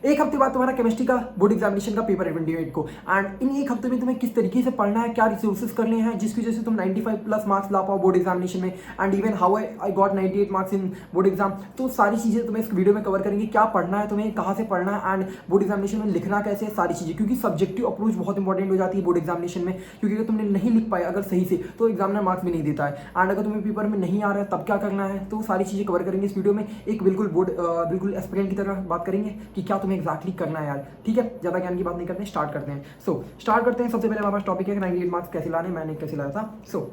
एक हफ्ते बाद तुम्हारा केमिस्ट्री का बोर्ड एग्जामिनेशन का पेपर है 28 को। एंड इन एक हफ्ते में तुम्हें किस तरीके से पढ़ना है, क्या रिसोर्सेज करने हैं जिसकी वजह से तुम 95 प्लस मार्क्स ला पाओ बोर्ड एग्जामिनेशन में। And even how I got 98 marks in board exam. तो सारी चीज़ें तुम्हें इस वीडियो में कवर करेंगे, क्या पढ़ना है तुम्हें, कहाँ से पढ़ना है, एंड बोर्ड एग्जामिनेशन में लिखना कैसे है, सारी चीज़ें। क्योंकि सब्जेक्टिव अप्रोच बहुत इंपॉर्टेंट हो जाती है बोर्ड एग्जामिनेशन में, क्योंकि अगर तुमने नहीं लिख पाए अगर सही से तो एग्जामिनर मार्क्स भी नहीं देता है। एंड अगर तुम्हें पेपर में नहीं आ रहा है तब क्या करना है, तो सारी चीज़ें कवर करेंगे इस वीडियो में। एक बिल्कुल एस्पिरेंट की तरह बात करेंगे कि क्या तुम्हें एक्जैक्टली करना है यार। ठीक है, ज़्यादा ज्ञान की बात नहीं करते हैं, स्टार्ट करते हैं। स्टार्ट करते हैं। सबसे पहले हमारे पास टॉपिक है 98 मार्क्स कैसे लाने, मैंने कैसे लाया था।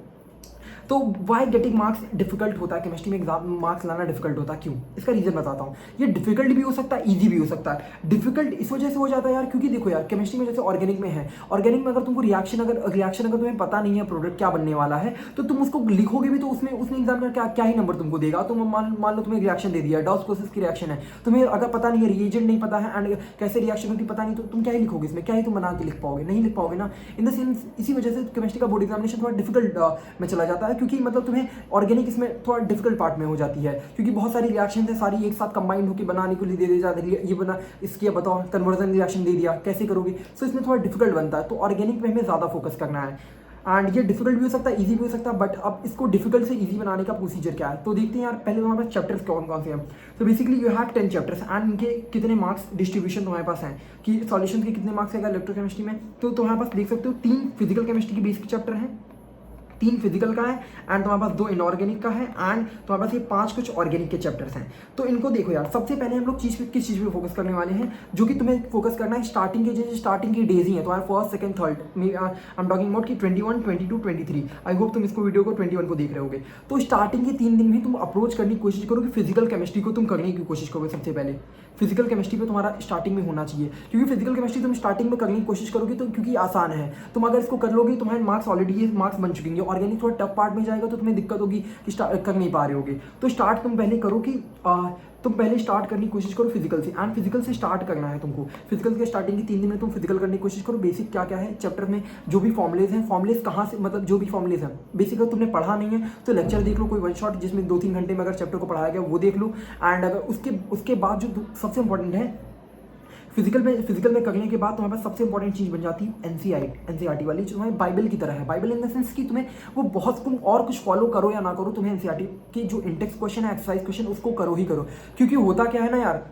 तो वाई गेटिंग मार्क्स डिफिकल्ट होता है, केमिस्ट्री में एग्जाम मार्क्स लाना डिफिकल्ट होता है, क्यों? इसका रीजन बताता हूँ। ये डिफिकल्ट भी हो सकता है, ईजी भी हो सकता है। डिफिकल्ट इस वजह से हो जाता है यार, क्योंकि देखो यार, केमिस्ट्री में जैसे ऑर्गेनिक में है, ऑर्गेनिक में अगर तुमको रिएक्शन अगर तुम्हें पता नहीं है प्रोडक्ट क्या बनने वाला है, तो तुम उसको लिखोगे भी तो उसमें एग्जामिनर क्या ही नंबर तुमको देगा। तुम मान लो तुम्हें रिएक्शन दे दिया, डॉस प्रोसेस की रिएक्शन है, तुम्हें अगर पता नहीं है, रिएजेंट नहीं पता है एंड कैसे रिएक्शन होती पता नहीं, तो तुम क्या ही लिखोगे इसमें, क्या ही तुम बना के लिख पाओगे, नहीं लिख पाओगे ना। इन द सेंस इसी वजह से केमिस्ट्री का बोर्ड एग्जामिनेशन थोड़ा डिफिकल्ट में चला जाता है, क्योंकि मतलब तुम्हें ऑर्गेनिक इसमें थोड़ा डिफिकल्ट पार्ट में हो जाती है, क्योंकि बहुत सारी रिएक्शन है सारी एक साथ कंबाइंड होकर बनाने के लिए दे दी जाती है। ये बना इसकी बताओ कन्वर्जन रिएक्शन दे दिया, कैसे करोगे। सो इसमें थोड़ा डिफिकल्ट बनता है, तो ऑर्गेनिक में हमें ज़्यादा फोकस करना है। एंड ये डिफिकल्ट भी हो सकता है, इजी भी हो सकता है, बट अब इसको डिफिकल्ट से इजी बनाने का प्रोसीजर क्या है, तो देखते हैं यार। पहले हमारे पास चैप्टर्स कौन कौन से हैं। तो basically you have 10 chapters and इनके कितने मार्क्स डिस्ट्रीब्यूशन तुम्हारे पास हैं, कि सॉल्यूशन के कितने मार्क्स है इलेक्ट्रोकेमिस्ट्री में। तो तुम्हारे पास देख सकते हो 3 फिजिकल केमिस्ट्री के बेसिक चैप्टर हैं, 3 फिजिकल का है एंड तुम्हारे पास 2 इनऑर्गेनिक का है, एंड तुम्हारे पास ये 5 कुछ ऑर्गेनिक के चैप्टर्स हैं। तो इनको देखो यार, सबसे पहले हम लोग किस चीज़ पे फोकस करने वाले हैं, जो कि तुम्हें फोकस करना है स्टार्टिंग के डेज ही है तुम्हारे first second third. I am talking about कि 21 22 23। आई होप तुम इसको वीडियो को 21 को देख रहे होगे। तो स्टार्टिंग के 3 दिन में तुम अप्रोच करने की कोशिश करो कि फिजिकल केमिस्ट्री को तुम करने की कोशिश करोगे। सबसे पहले फिजिकल केमिस्ट्री पे तुम्हारा स्टार्टिंग में होना चाहिए, क्योंकि फिजिकल केमिस्ट्री तुम स्टार्टिंग में करने की कोशिश करोगे तो क्योंकि आसान है। तुम अगर इसको कर लोगे, तुम्हारे मार्क्स ऑलरेडी ये मार्क्स बन चुके हैं। ऑर्गेनिक थोड़ा टफ पार्ट में जाएगा तो तुम्हें दिक्कत होगी कि कर नहीं पा रहे होगे। तो स्टार्ट तुम पहले करो कि तुम पहले स्टार्ट करने की कोशिश करो फिजिकल से, एंड फिजिकल से स्टार्ट करना है तुमको। फिजिकल के स्टार्टिंग के 3 दिन में तुम फिजिकल करने की कोशिश करो। बेसिक क्या क्या है चैप्टर में, जो भी फॉर्मुलेज हैं, फॉर्मुलेज कहाँ से, मतलब जो भी फॉर्मुलेज हैं बेसिक अगर तुमने पढ़ा नहीं है तो लेक्चर देख लो, कोई वन शॉट जिसमें 2-3 घंटे में अगर चैप्टर को पढ़ाया गया वो देख लो। एंड अगर उसके बाद जो सबसे इंपॉर्टेंट है, फिजिकल में करने के बाद तुम्हारे पास सबसे इंपॉर्टेंट चीज़ बन जाती है एनसीईआरटी वाली, जो तुम्हारी बाइबल की तरह है। बाइबल इन द सेंस कि तुम्हें वो बहुत, तुम और कुछ फॉलो करो या ना करो, तुम्हें एनसीईआरटी की जो इंडेक्स क्वेश्चन है, एक्सरसाइज क्वेश्चन, उसको करो ही करो। क्योंकि होता क्या है ना यार,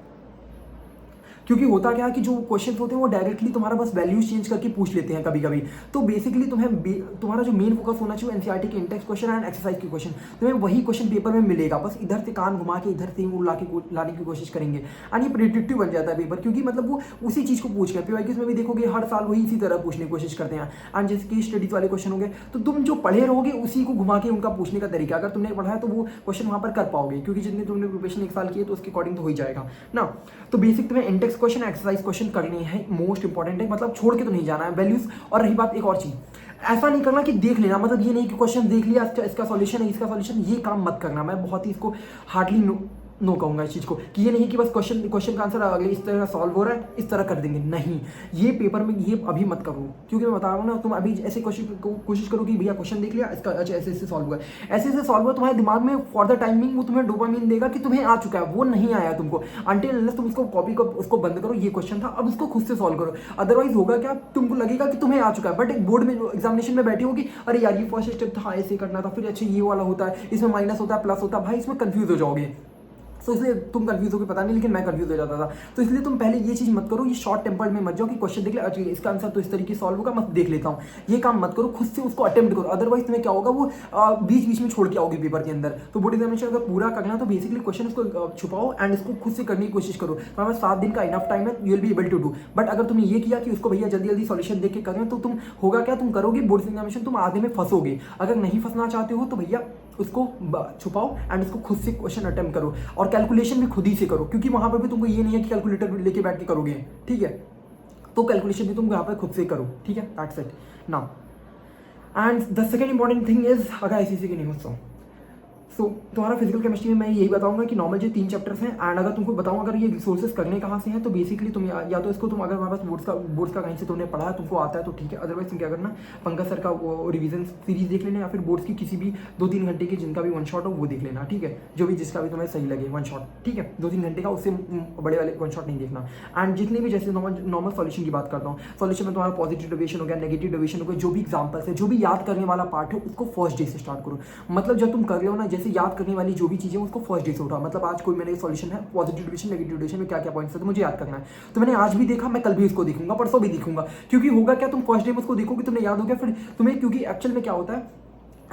है कि जो क्वेश्चंस होते हैं वो डायरेक्टली तुम्हारा बस वैल्यूज चेंज करके पूछ लेते हैं कभी कभी। तो बेसिकली तुम्हारा जो मेन फोकस होना चाहिए एनसीईआरटी के इंडेक्स क्वेश्चन एंड एक्सरसाइज के क्वेश्चन, तुम्हें वही क्वेश्चन पेपर में मिलेगा, बस इधर से कान घुमा के इधर से वो लाने की कोशिश करेंगे। एंड ये प्रिडिक्टिव बन जाता है पेपर, क्योंकि मतलब वो उसी चीज़ को पूछ गए। पीवाईक्यूज़ में भी देखोगे हर साल वही इसी तरह पूछने की कोशिश करते हैं। एंड जैसे कि स्टडीज वाले क्वेश्चन हो गए, तो तुम जो पढ़े रहोगे उसी को घुमा के उनका पूछने का तरीका, अगर तुमने पढ़ा है तो वो क्वेश्चन वहाँ पर कर पाओगे, क्योंकि जितने तुमने प्रिपरेशन 1 साल की है तो उसके अकॉर्डिंग तो हो ही जाएगा ना। तो बेसिक तुम्हें इंडेक्स क्वेश्चन, एक्सरसाइज क्वेश्चन करनी है, मोस्ट इंपॉर्टेंट है, मतलब छोड़ के तो नहीं जाना है वैल्यूज। और रही बात एक और चीज, ऐसा नहीं करना कि देख लेना, मतलब ये नहीं कि क्वेश्चन देख लिया इसका सॉल्यूशन है, इसका सॉल्यूशन, ये काम मत करना। मैं बहुत ही इसको हार्डली नो कहूँगा इस चीज़ को, कि ये नहीं कि बस क्वेश्चन का आंसर अगले इस तरह सॉल्व हो रहा है इस तरह कर देंगे, नहीं। ये पेपर में ये अभी मत करो, क्योंकि मैं बता रहा हूँ ना, तुम अभी ऐसे कोशिश करो कि भैया क्वेश्चन देख लिया इसका, अच्छा ऐसे सॉल्व हुआ, ऐसे सॉल्व हुआ, तुम्हारे दिमाग में फॉर द टाइमिंग वो तुम्हें डोपामिन देगा कि तुम्हें आ चुका है, वो नहीं आया तुमको। अनटिल अनलेस तुम उसको कॉपी को उसको बंद करो, ये क्वेश्चन था अब उसको खुद से सॉल्व करो। अदरवाइज होगा क्या, तुमको लगेगा कि तुम्हें आ चुका है, बट एक बोर्ड में एग्जामिनेशन में बैठी होगी, अरे यार ये फर्स्ट स्टेप था, ऐसे करना था, फिर अच्छा ये वाला होता है, इसमें माइनस होता है, प्लस होता है, भाई इसमें कंफ्यूज हो जाओगे। तो इसलिए तुम कंफ्यूज हो के पता नहीं, लेकिन मैं कंफ्यूज हो जाता था। तो इसलिए तुम पहले ये चीज़ मत करो, ये शॉर्ट टेम्पर्ड में मत जाओ कि क्वेश्चन देख ले, अच्छा इसका आंसर तो इस तरीके से सॉल्व होगा, मत देख लेता हूँ, ये काम मत करो, खुद से उसको अटेम्प्ट करो। अदरवाइज तुम्हें क्या होगा, वो बीच बीच में छोड़ के आओगे पेपर के अंदर। तो बोर्ड एग्जामिनेशन अगर पूरा करना तो बेसिकली क्वेश्चन उसको छुपाओ एंड इसको खुद से करने की कोशिश करो। तुम्हारे पास 7 दिन का इनफ टाइम है, you will be able to do. But अगर तुमने ये किया कि उसको भैया जल्दी जल्दी सॉल्यूशन देख के करें, तो तुम होगा क्या, तुम करोगे बोर्ड एग्जामिनेशन, तुम आधे में फंसोगे। अगर नहीं फंसना चाहते हो तो भैया उसको छुपाओ एंड उसको खुद से क्वेश्चन अटेम्प्ट करो, और कैलकुलेशन भी खुद ही से करो, क्योंकि वहां पर भी तुमको ये नहीं है कि कैलकुलेटर लेके बैठ के करोगे, ठीक है। तो कैलकुलेशन भी तुम यहाँ पर खुद से करो, ठीक है, that's it now. And the second important thing is, अगर ICSE की नहीं हो सो तुम्हारा फिजिकल केमिस्ट्री में मैं यही बताऊंगा कि नॉर्मल जो 3 चैप्टर्स हैं, एंड अगर तुमको बताऊं अगर ये रिसोर्सेज करने कहाँ से हैं, तो बेसिकली तुम या तो इसको तुम अगर हमारे पास बोर्ड्स का कहीं से तुमने पढ़ा है, तुमको आता है तो ठीक है, अदरवाइज तुम क्या करना, पंकज सर का वो रिवीजन सीरीज देख लेना, या फिर बोर्ड्स की किसी भी 2-3 घंटे की जिनका भी वन शॉट हो वो देख लेना, ठीक है, जो भी जिसका भी तुम्हें सही लगे वन शॉट, ठीक है, 2-3 घंटे का, उससे बड़े वाले वन शॉट नहीं देखना। एंड जितने भी जैसे नॉर्मल सॉल्यूशन की बात करता हूँ, सॉल्यूशन में तुम्हारा पॉजिटिव डेविएशन हो गया, नेगेटिव डेविएशन हो गया, जो भी एग्जाम्पल्स है, जो भी याद करने वाला पार्ट है, उसको फर्स्ट डे से स्टार्ट करो। मतलब जब तुम कर रहे हो ना, जैसे याद करने वाली जो भी चीज़ें उसको फर्स्ट डे से उठाओ। मतलब आज कोई मेरे सॉल्यूशन है, पॉजिटिव डिविजन नेगेटिव डिविजन में क्या क्या पॉइंट्स है तो मुझे याद करना है, तो मैंने आज भी देखा, मैं कल भी इसको देखूंगा, परसों भी देखूंगा, क्योंकि होगा क्या, तुम फर्स्ट डे में उसको देखोगे, तुम्हें याद हो गया, फिर तुम्हें, क्योंकि एक्चुअल में क्या होता है,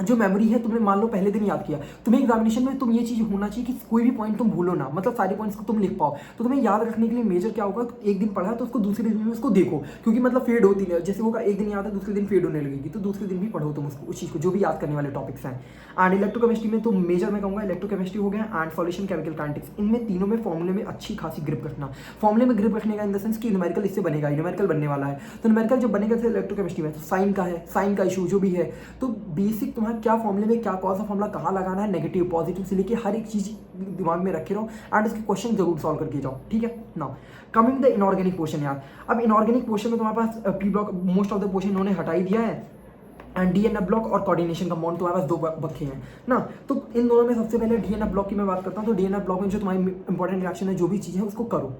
जो मेमोरी है तुमने मान लो पहले दिन याद किया, तुम्हें एग्जामिनेशन में तुम ये चीज़ होना चाहिए कि कोई भी पॉइंट तुम भूलो ना, मतलब सारे पॉइंट्स को तुम लिख पाओ। तो तुम्हें याद रखने के लिए मेजर क्या होगा, एक दिन पढ़ा है तो उसको दूसरे दिन में उसको देखो, क्योंकि मतलब फेड होती है, जैसे होगा एक दिन याद है दूसरे दिन फेड होने लगेगी, तो दूसरे दिन भी पढ़ो तुम उसको, उस चीज़ को जो भी याद करने वाले टॉपिक्स हैं। एंड इलेक्ट्रोकेमिस्ट्री में तो मेजर मैं कहूँगा इलेक्ट्रोकेमिस्ट्री हो गया एंड सॉल्यूशन केमिकल काइनेटिक्स, इनमें तीनों में फॉर्मूले में अच्छी खासी ग्रिप रखना। फॉर्मूले में ग्रिप रखने का इन द सेंस कि न्यूमेरिकल इससे बनेगा, न्यूमेरिकल बनने वाला है, तो न्यूमेरिकल जब बनेगा तो इलेक्ट्रोकेमिस्ट्री में तो साइन का है, साइन का इशू जो भी है, तो बेसिक तुम्हारा क्या फॉर्मूले में क्या कौन सा फॉर्मूला कहाँ लगाना है, नेगेटिव पॉजिटिव से लेके हर एक चीज़ दिमाग में रखे रहो, एंड उसके क्वेश्चन जरूर सॉल्व करके जाओ, ठीक है। Now coming the inorganic portion यार, अब इनऑर्गेनिक पोर्शन में तुम्हारे पास P block most of the portion इन्होंने हटा ही दिया है, एंड डीएनएफ ब्लॉक और कोऑर्डिनेशन कंपाउंड तुम्हारे पास 2 बखे हैं ना। तो इन दोनों में सबसे पहले डीएनएफ ब्लॉक की मैं बात करता हूँ, तो डीएनएफ ब्लॉक में जो तुम्हारी इंपॉर्टेंट रिएक्शन है, जो भी चीज़ है उसको करो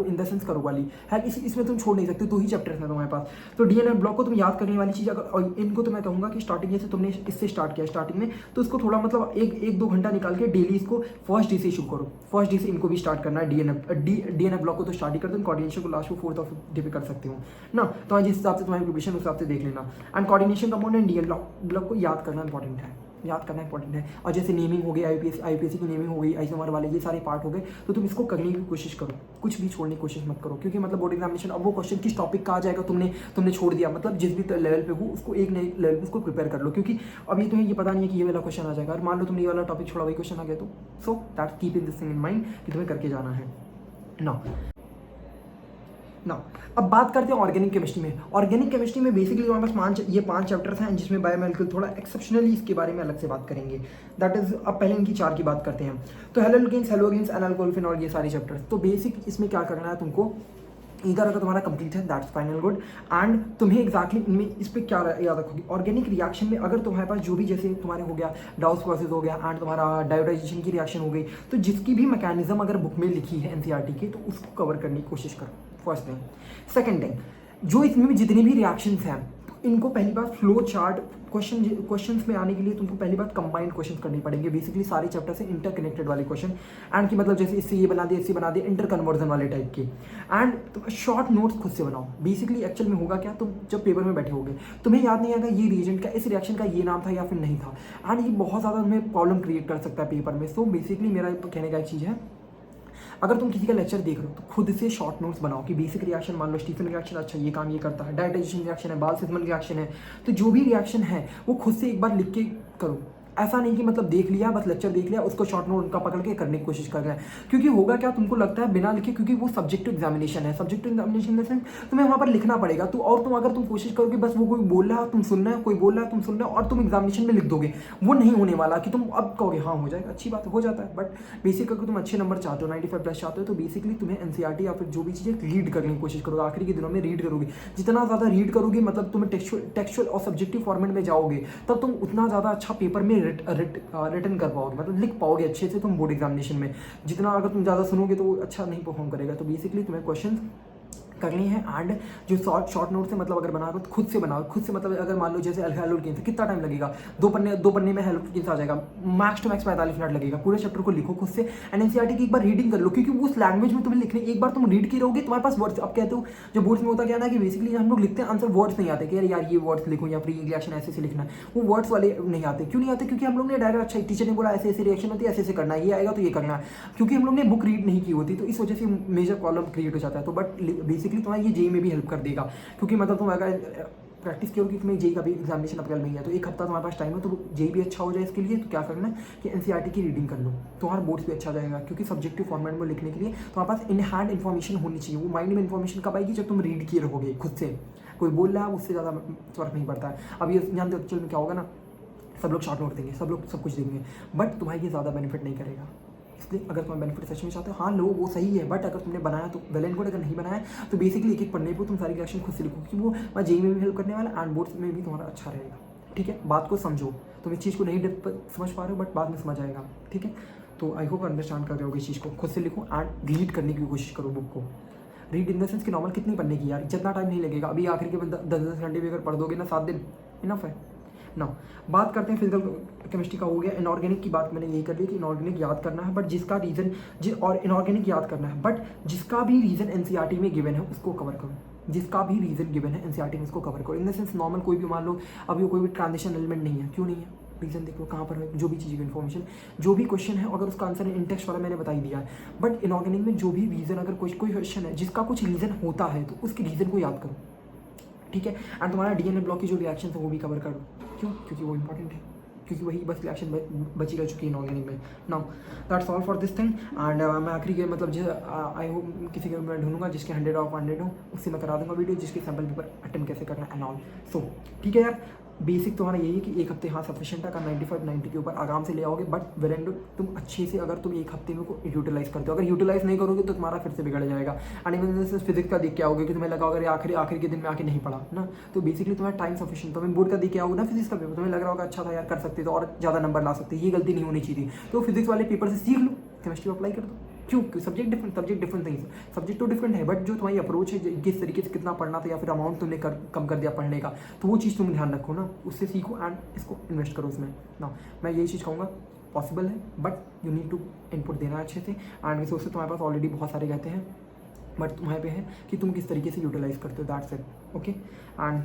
इन द सेंस करो वाली है, इसमें तुम छोड़ नहीं सकते, 2 ही चैप्टर्स हैं तुम्हारे पास। तो डीएनएफ ब्लॉक को तुम याद करने वाली चीज़ अगर, और इनको तो मैं कहूँगा कि स्टार्टिंग जैसे तुमने इससे स्टार्ट किया स्टार्टिंग में, तो इसको थोड़ा मतलब 1-2 घंटा निकाल के डेली इसको फर्स्ट डे से शुरू करो, फर्स्ट डे से इनको भी स्टार्ट करना है। डीएनएफ ब्लॉक को तो स्टार्ट ही कर दो, कोऑर्डिनेशन को लास्ट को 4th ऑफ डे पे कर सकते हो ना, तो जिस हिसाब से तुम्हारी प्रिपरेशन उस हिसाब से देख लेना। And coordination compound and D and F block को याद करना इंपॉर्टेंट है, याद करना इंपॉर्टेंट है। और जैसे नेमिंग हो गई, आईपीएससी की नेमिंग हो गई, आइसोमर वाले, ये सारे पार्ट हो गए, तो तुम इसको करने की कोशिश करो, कुछ भी छोड़ने की कोशिश मत करो, क्योंकि मतलब बोर्ड एग्जामिनेशन अब वो क्वेश्चन किस टॉपिक का आ जाएगा, तुमने छोड़ दिया, मतलब जिस भी लेवल पे हो उसको एक नए लेवल पे उसको प्रिपेयर कर लो, क्योंकि अभी तुम्हें ये पता नहीं है कि ये वाला क्वेश्चन आ जाएगा, और मान लो तुमने ये वाला टॉपिक छोड़ा, वही क्वेश्चन आ गया, तो so that keep in this thing in mind कि तुम्हें करके जाना है ना। अब बात करते हैं ऑर्गेनिक केमिस्ट्री में। ऑर्गेनिक केमिस्ट्री में बेसिकली हमारे पास 5 चैप्टर्स हैं, जिसमें बायोमोलिक्यूल थोड़ा एक्सेप्शनली इसके बारे में अलग से बात करेंगे, दैट इज अब पहले इनकी 4 की बात करते हैं। तो हेलोजेन्स, एनाल्कोहल, फिनॉल, ये सारे चैप्टर्स, तो बेसिक इसमें क्या करना है तुमको, इधर अगर तुम्हारा कंप्लीट है दैट्स फाइनल गुड, एंड तुम्हें एग्जैक्टली इनमें इस पर क्या याद रखोगी, ऑर्गेनिक रिएक्शन में अगर तुम्हारे पास जो भी जैसे तुम्हारे हो गया डाउस प्रोसेस हो गया एंड तुम्हारा डायोडाइजेशन की रिएक्शन हो गई, तो जिसकी भी मैकेनिज्म अगर बुक में लिखी है एनसीईआरटी की, तो उसको कवर करने की कोशिश करो, फर्स्ट थिंग। सेकेंड थिंग, जो इसमें भी जितनी भी रिएक्शंस हैं, तो इनको पहली बार फ्लो चार्ट क्वेश्चंस में आने के लिए तुमको पहली बार कंबाइंड क्वेश्चंस करने पड़ेंगे, बेसिकली सारे चैप्टर से इंटरकनेक्टेड वाले क्वेश्चन, एंड की मतलब जैसे इससे ये बना दे, इससे बना दे, इंटर कन्वर्जन वाले टाइप के, एंड तुम शॉर्ट नोट्स खुद से बनाओ। बेसिकली एक्चुअल में होगा क्या, तुम जब पेपर में बैठे होगे तुम्हें याद नहीं आएगा ये रिएजेंट का, इस रिएक्शन का ये नाम था या फिर नहीं था, एंड ये बहुत ज़्यादा तुम्हें प्रॉब्लम क्रिएट कर सकता है पेपर में। सो बेसिकली मेरा कहने का एक चीज़ है, अगर तुम किसी का लेक्चर देख रहे हो तो खुद से शॉर्ट नोट्स बनाओ कि बेसिक रिएक्शन, मान लो स्टीफन रिएक्शन, अच्छा ये काम ये करता है, डायटाइजेशन रिएक्शन है, बाल-सिजमन रिएक्शन है, तो जो भी रिएक्शन है वो खुद से एक बार लिख के करो। ऐसा नहीं कि मतलब देख लिया, बस लेक्चर देख लिया, उसको शॉर्ट नोट उनका पकड़ के करने की कोशिश कर रहे हैं, क्योंकि होगा क्या, तुमको लगता है बिना लिखे, क्योंकि वो सब्जेक्टिव एग्जामिनेशन है, सब्जेक्टिव एग्जामिनेशन में तुम्हें वहाँ पर लिखना पड़ेगा, तो और तुम अगर तुम कोशिश करोगे बस वो कोई बोल रहा है तुम सुन रहे हो, कोई बोल रहा है तुम सुन रहे हो, और तुम एग्जामिनेशन में लिख दोगे, वो नहीं होने वाला कि तुम अब कहोगे हाँ हो जाएगा, अच्छी बात हो जाता है, बट बेसिक अगर तुम अच्छे नंबर चाहते हो, 95+ चाहते हो, तो बेसिकली तुम्हें एनसीईआरटी या फिर जो भी चीज़ें रीड करने की कोशिश करोगे, आखिरी के दिनों में रीड करोगे, जितना ज़्यादा रीड करोगे मतलब तुम्हें टेक्सचुअल और सब्जेक्टिव फॉर्मेट में जाओगे, तब तुम उतना ज़्यादा अच्छा पेपर में रिटर्न कर पाओगे, मतलब लिख पाओगे अच्छे से तुम बोर्ड एग्जामिनेशन में। जितना अगर तुम ज़्यादा सुनोगे तो अच्छा नहीं परफॉर्म करेगा। तो बेसिकली तुम्हें क्वेश्चन करनी है, एंड जो शॉर्ट नोट से मतलब अगर बनाओगे तो खुद से बनाओ, खुद से मतलब अगर मान लो जैसे हेलोजेन्स है, कितना टाइम लगेगा, 2 पन्ने में हेलोजेन्स आ जाएगा, मैक्स टू मैक्स 45 मिनट लगेगा, पूरे चैप्टर को लिखो खुद से, एंड एनसीईआरटी की एक बार रीडिंग कर लो, क्योंकि उस लैंग्वेज में तुम्हें लिखने, एक बार तुम रीड की रहोगे तुम्हारे पास वर्ड्स, अब कहते हो जो बोर्ड्स में होता क्या ना कि बेसिकली हम लोग लिखते हैं आंसर, वर्ड्स नहीं आते कि यार ये वर्ड्स लिखो या फिर रिएक्शन ऐसे से लिखना है, वो वर्ड्स वाले नहीं आते। क्यों नहीं आते, क्योंकि हम लोग ने डायरेक्ट अच्छा टीचर ने बोला ऐसे ऐसे रिएक्शन होती है, ऐसे ऐसे करना है, ये आएगा तो ये करना है, क्योंकि हम लोग ने बुक रीड नहीं की होती, तो इस वजह से मेजर प्रॉब्लम क्रिएट हो जाता है। तो बट बेसिकली तुम्हारा ये जेईई में भी हेल्प कर देगा, क्योंकि मतलब तुम अगर प्रैक्टिस करोगे कि तुम्हें जेईई का भी एग्जामिनेशन अप्रैल में ही है, तो एक हफ्ता तुम्हारे पास टाइम है, तो जेईई भी अच्छा हो जाए इसके लिए, तो क्या करना है कि एनसीईआरटी की रीडिंग कर लो, तुम्हारा बोर्ड्स भी अच्छा जाएगा, क्योंकि सब्जेक्टिव फॉर्मेट में लिखने के लिए तुम्हारे पास इन हैंड इन्फॉर्मेशन होनी चाहिए। वो माइंड में इन्फॉर्मेशन कब आएगी, जब तुम रीड किए रहोगे खुद से, कोई बोल रहा है उससे ज़्यादा फर्क नहीं पड़ता है। अब ये ध्यान दो, एक्चुअल में क्या होगा ना, सब लोग शॉर्ट नोट देंगे, सब लोग सब कुछ देंगे, बट तुम्हारे ये ज़्यादा बेनिफिट नहीं करेगा। इसलिए अगर तुम्हें बेनिफिट सच में चाहते हो, हाँ लो वो सही है, बट अगर तुमने बनाया तो वेल एंड गुड, अगर नहीं बनाया तो बेसिकली एक एक पन्ने पर तुम सारी रिएक्शन खुद से लिखो, क्योंकि वो मैं जेई में भी हेल्प करने वाला एंड बोर्ड्स में भी तुम्हारा अच्छा रहेगा। ठीक है, बात को समझो, तुम इस चीज़ को नहीं समझ पा रहे हो बट बाद में समझ आएगा। ठीक है, तो आई होप अंडरस्टैंड कर रहे हो इस चीज़ को। खुद से लिखो एंड रीड करने की कोशिश करो बुक को। रीड इन द सेंस कि नॉर्मल कितनी पढ़ने की यार, जितना टाइम नहीं लगेगा। अभी आखिर के 10-10 घंटे भी अगर पढ़ दोगे ना 7 दिन इनफ है ना। बात करते हैं फिजिकल केमिस्ट्री का हो गया। इनऑर्गेनिक की बात मैंने ये कर ली कि इनऑर्गेनिक याद करना है, बट जिसका रीज़न और इनऑर्गेनिक याद करना है, बट जिसका भी रीज़न एनसीईआरटी में गिवन है उसको कवर करो। जिसका भी रीज़न गिवन है एनसीईआरटी में उसको कवर करो। इन द सेंस नॉर्मल कोई भी मान लो अभी कोई भी ट्रांजिशन एलिमेंट नहीं है, क्यों नहीं है, रीज़न देखो कहाँ पर है, जो भी चीज़ की इन्फॉर्मेशन, जो भी क्वेश्चन है अगर उसका आंसर इन टेक्स्ट वाला मैंने बता ही दिया है। बट इनऑर्गेनिक में जो भी रीज़न, अगर कोई क्वेश्चन है जिसका कुछ रीज़न होता है तो उसके रीज़न को याद करो। ठीक है, एंड तुम्हारा डीएनए ब्लॉक की जो रिएक्शन है वो भी कवर करो। क्यों? क्योंकि वो इंपॉर्टेंट है, क्योंकि वही बस रिएक्शन बची रह चुकी है इनऑर्गेनिक में। Now that's all for this thing and मैं आखिरी के मतलब आई होप किसी को मैं ढूंढूंगा जिसके 100 ऑफ 100 हो, उससे मैं करा दूंगा वीडियो जिसके सैम्पल पेपर अटेम्प्ट कैसे करना एंड ऑल। सो ठीक है यार, बेसिक तुम्हारा यही है कि एक हफ्ते हाँ सफिशिएंट है, अगर 95-90 के ऊपर आराम से ले आओगे। बट वेल एंड गुड, तुम अच्छे से अगर तुम एक हफ्ते में को यूटिलाइज करते हो, अगर यूटिलाइज नहीं करोगे तो तुम्हारा फिर से बिगड़ जाएगा। एंड इवन से फिजिक्स का देख के आओगे कि तुम्हें लगा अगर आखिरी के दिन में आके नहीं पढ़ा ना, तो बेसिकली तुम्हारा टाइम सफिशिएंट। तुम्हें बोर्ड का देख के आओगे ना फिजिक्स का पेपर, तुम्हें लग रहा होगा अच्छा था यार, कर सकते तो और ज़्यादा नंबर ला सकते, ये गलती नहीं होनी चाहिए। तो फिजिक्स वाले पेपर से सीख लो, केमिस्ट्री अप्लाई कर दो। क्यों? सब्जेक्ट डिफरेंट नहीं, सब्जेक्ट तो डिफरेंट है, बट जो तुम्हारी अप्रोच है किस तरीके से कितना पढ़ना था या फिर अमाउंट तुमने कम कर दिया पढ़ने का, तो वो चीज़ तुम ध्यान रखो ना, उससे सीखो एंड इसको इन्वेस्ट करो उसमें ना। मैं यही चीज़ कहूँगा, पॉसिबल है but you need to input देना अच्छे से एंड रिसोर्सेज तुम्हारे पास ऑलरेडी बहुत सारे रहते हैं, बट तुम्हारे पे है कि तुम किस तरीके से यूटिलाइज करते हो। दैट्स इट, ओके एंड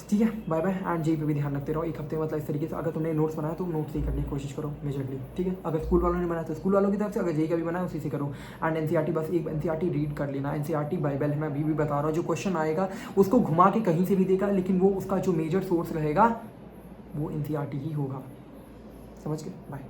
ठीक है, बाय बाय एंड जेई पे भी ध्यान रखते रहो। एक हफ्ते मतलब इस तरीके से अगर तुमने नोट्स बनाया तो नोट्स ही करने की कोशिश करो मेजरली। ठीक है, अगर स्कूल वालों ने बनाया तो स्कूल वालों की तरफ से, अगर जेई का भी बनाया उसी से करो। एंड एनसीईआरटी बस एक एनसीईआरटी रीड कर लेना। एनसीईआरटी बाइबल है, मैं अभी भी बता रहा हूँ। जो क्वेश्चन आएगा उसको घुमा के कहीं से भी देगा, लेकिन वो उसका जो मेजर सोर्स रहेगा वो एनसीईआरटी ही होगा। समझ गए? बाय।